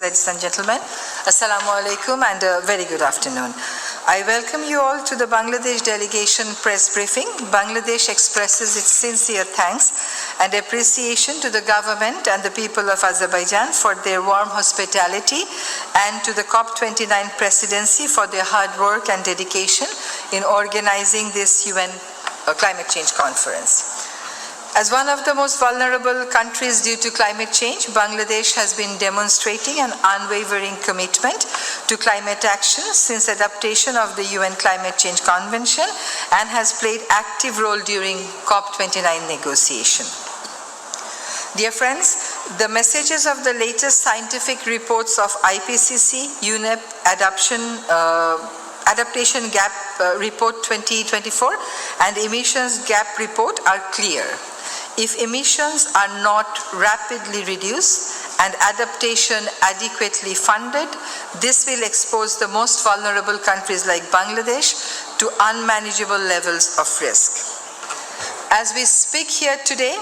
Ladies and gentlemen, Assalamu alaikum and a very good afternoon. I welcome you all to the Bangladesh delegation press briefing. Bangladesh expresses its sincere thanks and appreciation to the government and the people of Azerbaijan for their warm hospitality and to the COP29 presidency for their hard work and dedication in organizing this UN climate change conference. As one of the most vulnerable countries due to climate change, Bangladesh has been demonstrating an unwavering commitment to climate action since adaptation of the UN Climate Change Convention and has played active role during COP29 negotiation. Dear friends, the messages of the latest scientific reports of IPCC, UNEP Adaptation Gap Report 2024 and Emissions Gap Report are clear. If emissions are not rapidly reduced and adaptation adequately funded, this will expose the most vulnerable countries like Bangladesh to unmanageable levels of risk. As we speak here today,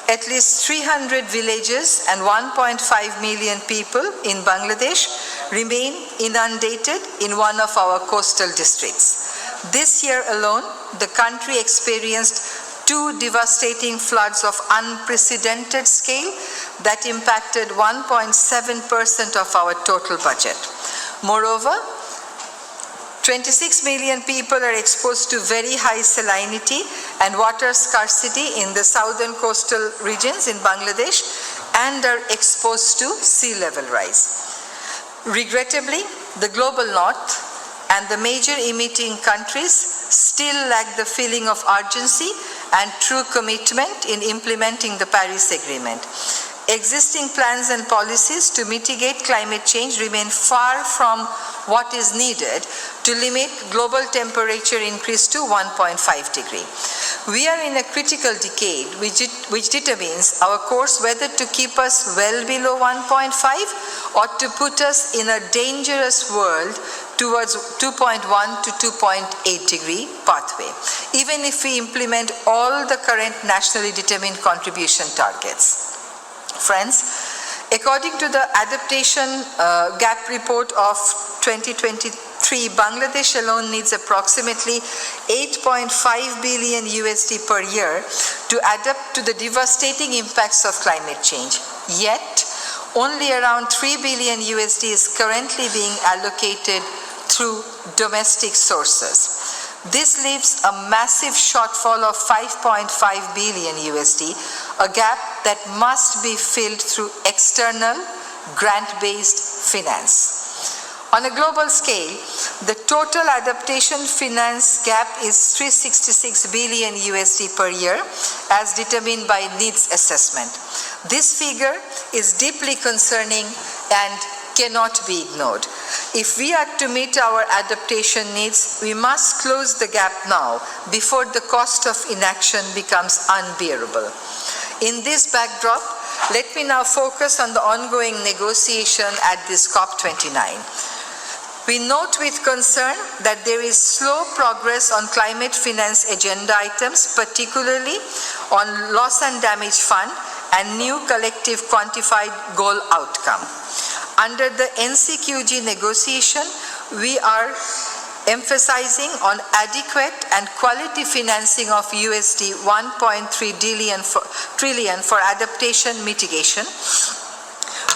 at least 300 villages and 1.5 million people in Bangladesh remain inundated in one of our coastal districts. This year alone, the country experienced 2 devastating floods of unprecedented scale that impacted 1.7% of our total budget. Moreover, 26 million people are exposed to very high salinity and water scarcity in the southern coastal regions in Bangladesh and are exposed to sea level rise. Regrettably, the global north and the major emitting countries still lack the feeling of urgency and true commitment in implementing the Paris Agreement. Existing plans and policies to mitigate climate change remain far from what is needed to limit global temperature increase to 1.5 degrees. We are in a critical decade which determines our course whether to keep us well below 1.5 or to put us in a dangerous world towards 2.1 to 2.8 degree pathway, even if we implement all the current nationally determined contribution targets. Friends, according to the Adaptation Gap Report of 2023, Bangladesh alone needs approximately 8.5 billion USD per year to adapt to the devastating impacts of climate change. Yet, only around 3 billion USD is currently being allocated through domestic sources. This leaves a massive shortfall of 5.5 billion USD, a gap that must be filled through external grant-based finance. On a global scale, the total adaptation finance gap is 366 billion USD per year as determined by needs assessment. This figure is deeply concerning and cannot be ignored. If we are to meet our adaptation needs, we must close the gap now before the cost of inaction becomes unbearable. In this backdrop, let me now focus on the ongoing negotiation at this COP29. We note with concern that there is slow progress on climate finance agenda items, particularly on loss and damage fund and new collective quantified goal outcome. Under the NCQG negotiation, we are emphasizing on adequate and quality financing of USD 1.3 trillion for adaptation mitigation.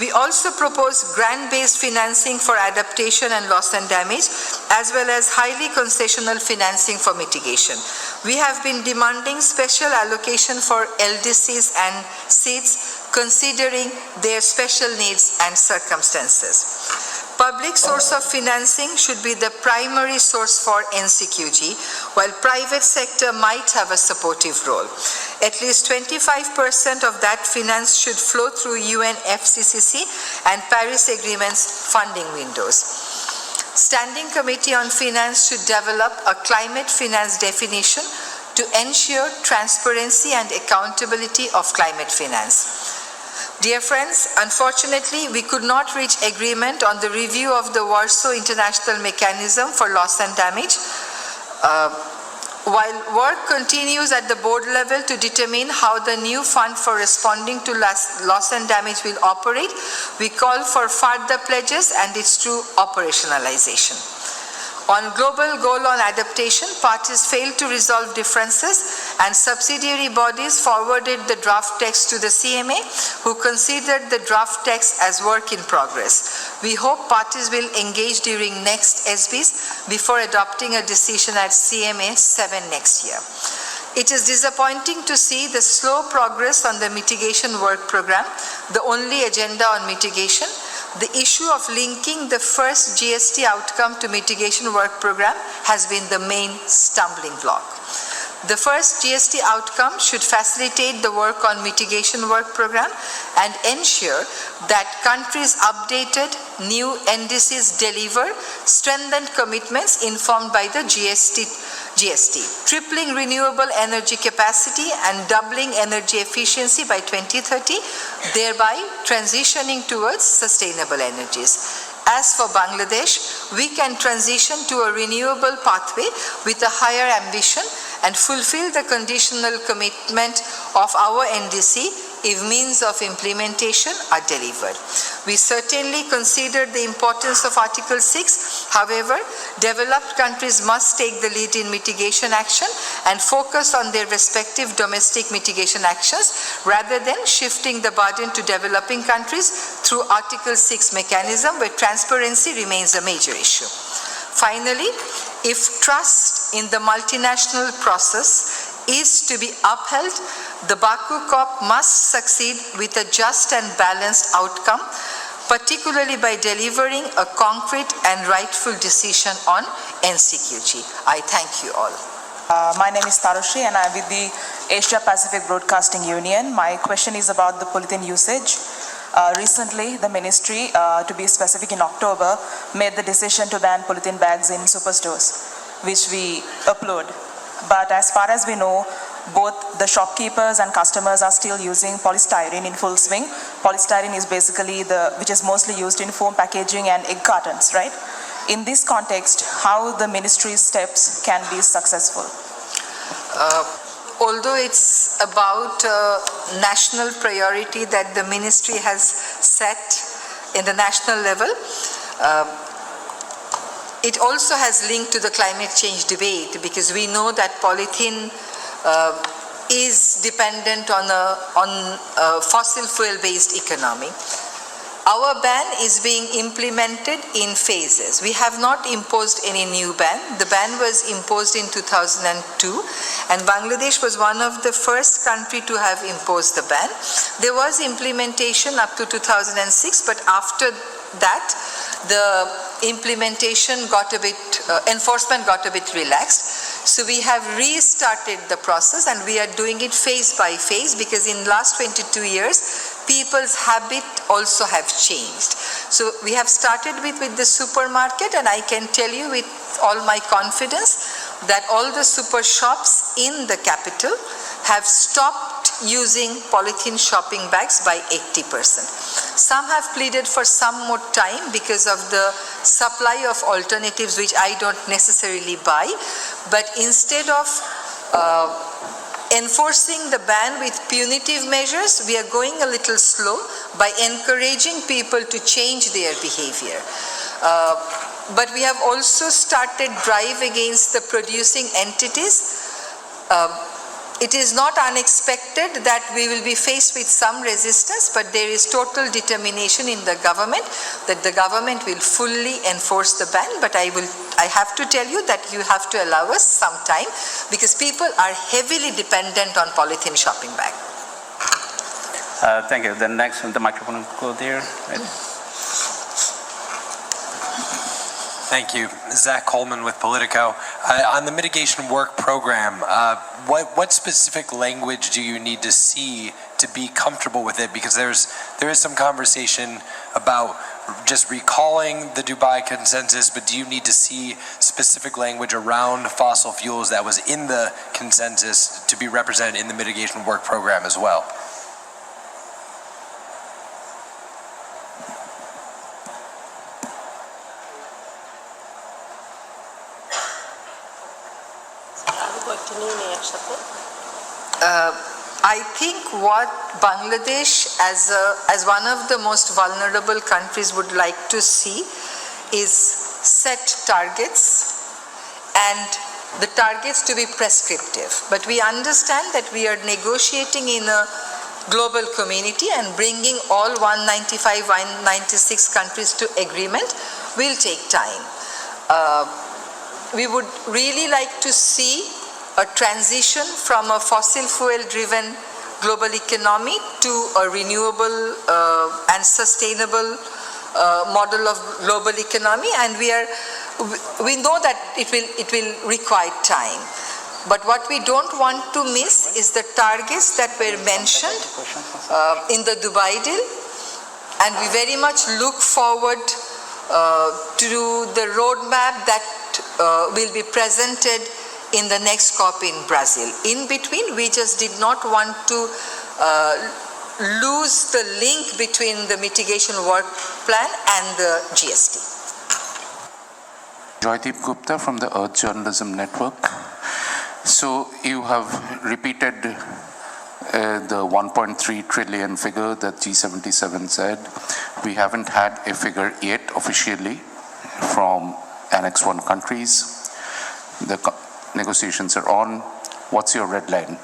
We also propose grant-based financing for adaptation and loss and damage, as well as highly concessional financing for mitigation. We have been demanding special allocation for LDCs and seeds, considering their special needs and circumstances. Public source of financing should be the primary source for NCQG, while private sector might have a supportive role. At least 25% of that finance should flow through UNFCCC and Paris Agreement's funding windows. Standing Committee on Finance should develop a climate finance definition to ensure transparency and accountability of climate finance. Dear friends, unfortunately, we could not reach agreement on the review of the Warsaw International Mechanism for Loss and Damage. While work continues at the board level to determine how the new fund for responding to loss and damage will operate, we call for further pledges and its true operationalization. On global goal on adaptation, parties failed to resolve differences and subsidiary bodies forwarded the draft text to the CMA, who considered the draft text as work in progress. We hope parties will engage during next SBs before adopting a decision at CMA 7 next year. It is disappointing to see the slow progress on the mitigation work program, the only agenda on mitigation. The issue of linking the first GST outcome to mitigation work program has been the main stumbling block. The first GST outcome should facilitate the work on mitigation work program and ensure that countries' updated new NDCs deliver strengthened commitments informed by the GST, tripling renewable energy capacity and doubling energy efficiency by 2030, thereby transitioning towards sustainable energies. As for Bangladesh, we can transition to a renewable pathway with a higher ambition and fulfill the conditional commitment of our NDC if means of implementation are delivered. We certainly consider the importance of Article 6. However, developed countries must take the lead in mitigation action and focus on their respective domestic mitigation actions rather than shifting the burden to developing countries through Article 6 mechanism where transparency remains a major issue. Finally, if trust in the multinational process is to be upheld, the Baku COP must succeed with a just and balanced outcome, particularly by delivering a concrete and rightful decision on NCQG. I thank you all. My name is Tarushi and I'm with the Asia Pacific Broadcasting Union. My question is about the polythene usage. Recently, the ministry, to be specific in October, made the decision to ban polythene bags in superstores, which we applaud. But as far as we know, both the shopkeepers and customers are still using polystyrene in full swing. Polystyrene is basically which is mostly used in foam packaging and egg cartons, right? In this context, how the ministry's steps can be successful? Although it's about national priority that the ministry has set in the national level, it also has linked to the climate change debate, because we know that polythene is dependent on a fossil fuel-based economy. Our ban is being implemented in phases. We have not imposed any new ban. The ban was imposed in 2002, and Bangladesh was one of the first countries to have imposed the ban. There was implementation up to 2006, but after that, the implementation got a bit, enforcement got a bit relaxed. So we have restarted the process, and we are doing it phase by phase, because in the last 22 years, people's habit also have changed. So we have started with the supermarket, and I can tell you with all my confidence that all the super shops in the capital have stopped using polythene shopping bags by 80%. Some have pleaded for some more time because of the supply of alternatives, which I don't necessarily buy. But instead of enforcing the ban with punitive measures, we are going a little slow by encouraging people to change their behavior. But we have also started drive against the producing entities. It is not unexpected that we will be faced with some resistance, but there is total determination in the government that the government will fully enforce the ban. But I have to tell you that you have to allow us some time, because people are heavily dependent on polythene shopping bag. Thank you. Then next, the microphone will go there. Right. Thank you. Zach Coleman with Politico. On the mitigation work program, what specific language do you need to see to be comfortable with it? Because there is some conversation about just recalling the Dubai consensus, but do you need to see specific language around fossil fuels that was in the consensus to be represented in the mitigation work program as well? I think what Bangladesh as one of the most vulnerable countries would like to see is set targets and the targets to be prescriptive. But we understand that we are negotiating in a global community and bringing all 195, 196 countries to agreement will take time. We would really like to see a transition from a fossil fuel driven global economy to a renewable and sustainable model of global economy, and we know that it will require time. But what we don't want to miss is the targets that were mentioned in the Dubai deal, and we very much look forward to the roadmap that will be presented in the next COP in Brazil. In between, we just did not want to lose the link between the mitigation work plan and the GST. Joydeep Gupta from the Earth Journalism Network. So you have repeated the 1.3 trillion figure that G77 said. We haven't had a figure yet officially from Annex 1 countries. The negotiations are on. What's your red line?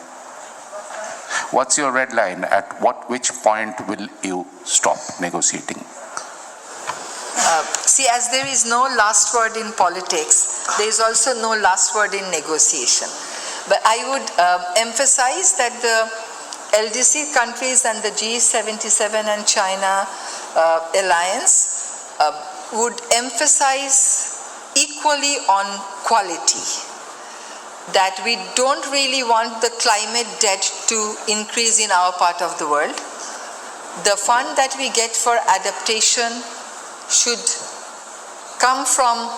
What's your red line? At which point will you stop negotiating? See, as there is no last word in politics, there is also no last word in negotiation. But I would emphasize that the LDC countries and the G77 and China alliance would emphasize equally on quality. That we don't really want the climate debt to increase in our part of the world. The fund that we get for adaptation should come from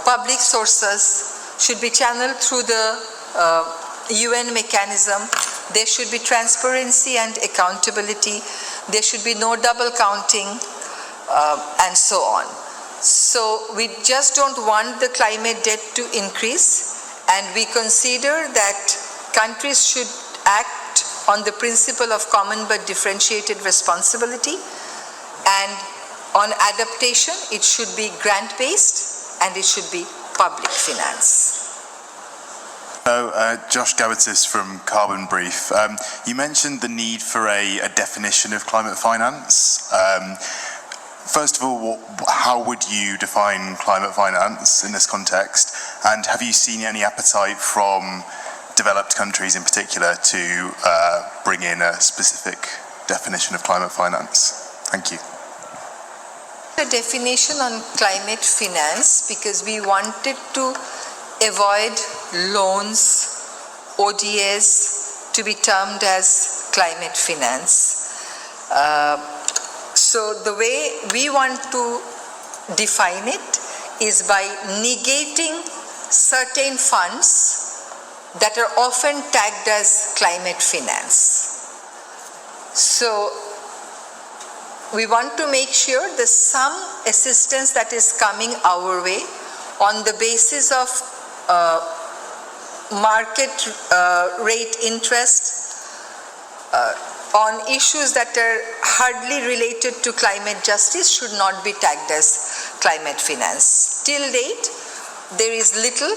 public sources, should be channeled through the UN mechanism. There should be transparency and accountability. There should be no double counting, and so on. So we just don't want the climate debt to increase, and we consider that countries should act on the principle of common but differentiated responsibility, and on adaptation it should be grant-based and it should be public finance. Josh Gawitzis from Carbon Brief. You mentioned the need for a definition of climate finance. First of all, how would you define climate finance in this context? And have you seen any appetite from developed countries in particular to bring in a specific definition of climate finance? Thank you. The definition on climate finance because we wanted to avoid loans, ODAs to be termed as climate finance. So the way we want to define it is by negating certain funds that are often tagged as climate finance. So we want to make sure that some assistance that is coming our way on the basis of market rate interest on issues that are hardly related to climate justice should not be tagged as climate finance. Till date, there is little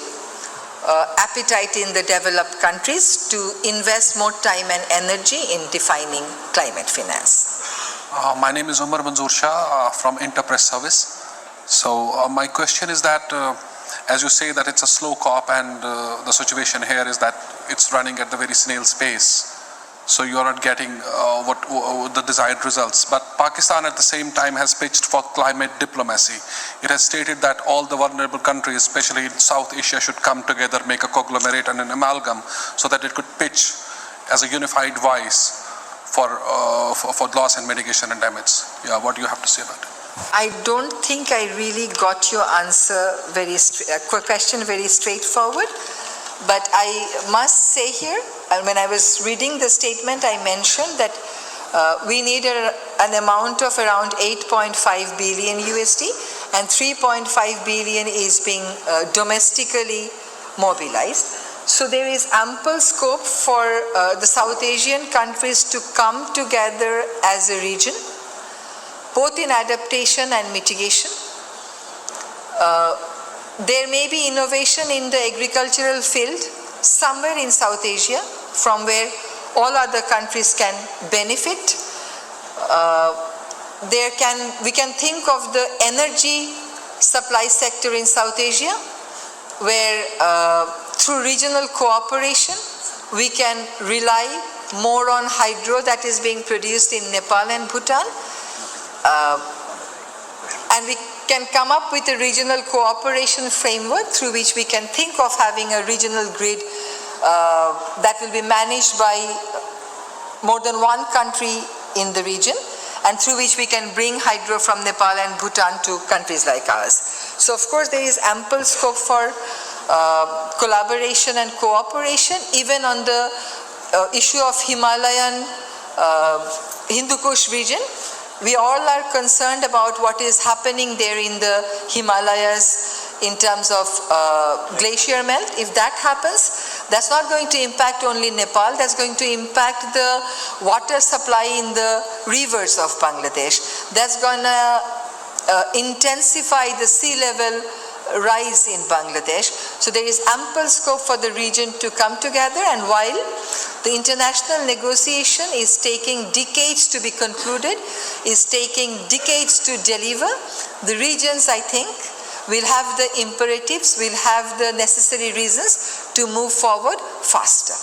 appetite in the developed countries to invest more time and energy in defining climate finance. My name is Umar Manzoor Shah from Interpress Service. So my question is that, as you say that it's a slow COP and the situation here is that it's running at the very snail's pace. So you are not getting the desired results. But Pakistan at the same time has pitched for climate diplomacy. It has stated that all the vulnerable countries, especially in South Asia, should come together, make a conglomerate and an amalgam so that it could pitch as a unified voice for loss and mitigation and damage. Yeah, what do you have to say about it? I don't think I really got your answer question very straightforward. But I must say here, when I was reading the statement, I mentioned that we need an amount of around 8.5 billion USD and 3.5 billion is being domestically mobilized. So there is ample scope for the South Asian countries to come together as a region, both in adaptation and mitigation. There may be innovation in the agricultural field somewhere in South Asia from where all other countries can benefit. We can think of the energy supply sector in South Asia, where through regional cooperation we can rely more on hydro that is being produced in Nepal and Bhutan, and we can come up with a regional cooperation framework through which we can think of having a regional grid that will be managed by more than one country in the region, and through which we can bring hydro from Nepal and Bhutan to countries like ours. So of course there is ample scope for collaboration and cooperation, even on the issue of Himalayan Hindu Kush region. We all are concerned about what is happening there in the Himalayas in terms of glacier melt. If that happens, that's not going to impact only Nepal, that's going to impact the water supply in the rivers of Bangladesh. That's going to intensify the sea level rise in Bangladesh. So there is ample scope for the region to come together, and while the international negotiation is taking decades to be concluded, is taking decades to deliver, the regions, I think, will have the imperatives, will have the necessary reasons to move forward faster.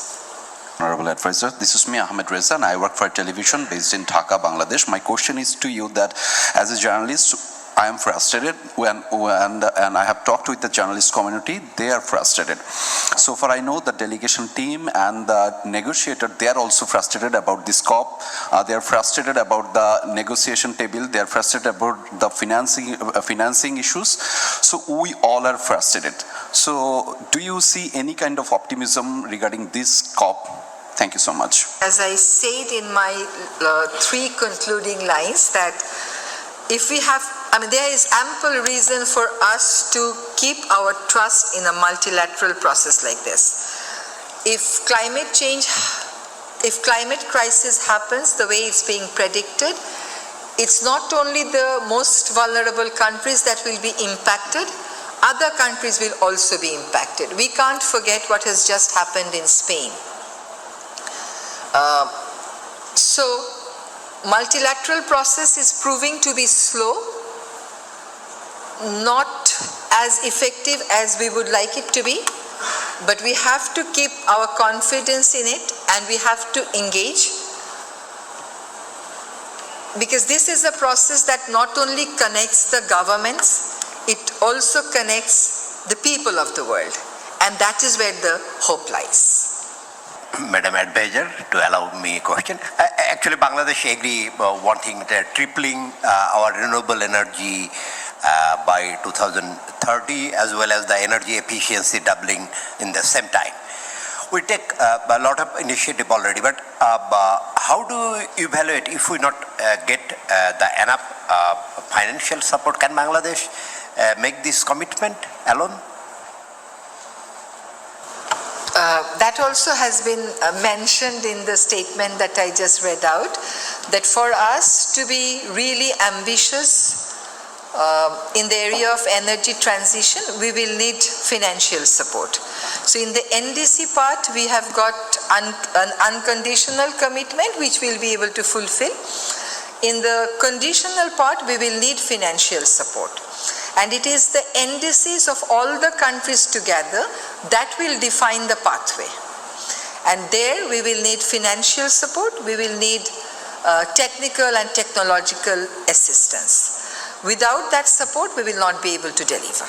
Honorable Advisor, this is me, Ahmed Reza, and I work for a television based in Dhaka, Bangladesh. My question is to you that as a journalist, I am frustrated and I have talked with the journalist community, they are frustrated. So far I know the delegation team and the negotiator, they are also frustrated about this COP. They are frustrated about the negotiation table. They are frustrated about the financing issues. So we all are frustrated. So do you see any kind of optimism regarding this COP? Thank you so much. As I said in my 3 concluding lines, that if we have, there is ample reason for us to keep our trust in a multilateral process like this. If climate crisis happens the way it's being predicted, it's not only the most vulnerable countries that will be impacted, other countries will also be impacted. We can't forget what has just happened in Spain. So multilateral process is proving to be slow, not as effective as we would like it to be, but we have to keep our confidence in it and we have to engage, because this is a process that not only connects the governments, it also connects the people of the world, and that is where the hope lies. Madam Advisor, to allow me a question. Actually, Bangladesh agree wanting tripling our renewable energy by 2030, as well as the energy efficiency doubling in the same time. We take a lot of initiative already, but how do you evaluate if we not get the enough financial support? Can Bangladesh make this commitment alone? That also has been mentioned in the statement that I just read out, that for us to be really ambitious in the area of energy transition, we will need financial support. So in the NDC part, we have got an unconditional commitment which we'll be able to fulfill. In the conditional part, we will need financial support. And it is the NDCs of all the countries together that will define the pathway. And there we will need financial support, we will need technical and technological assistance. Without that support, we will not be able to deliver.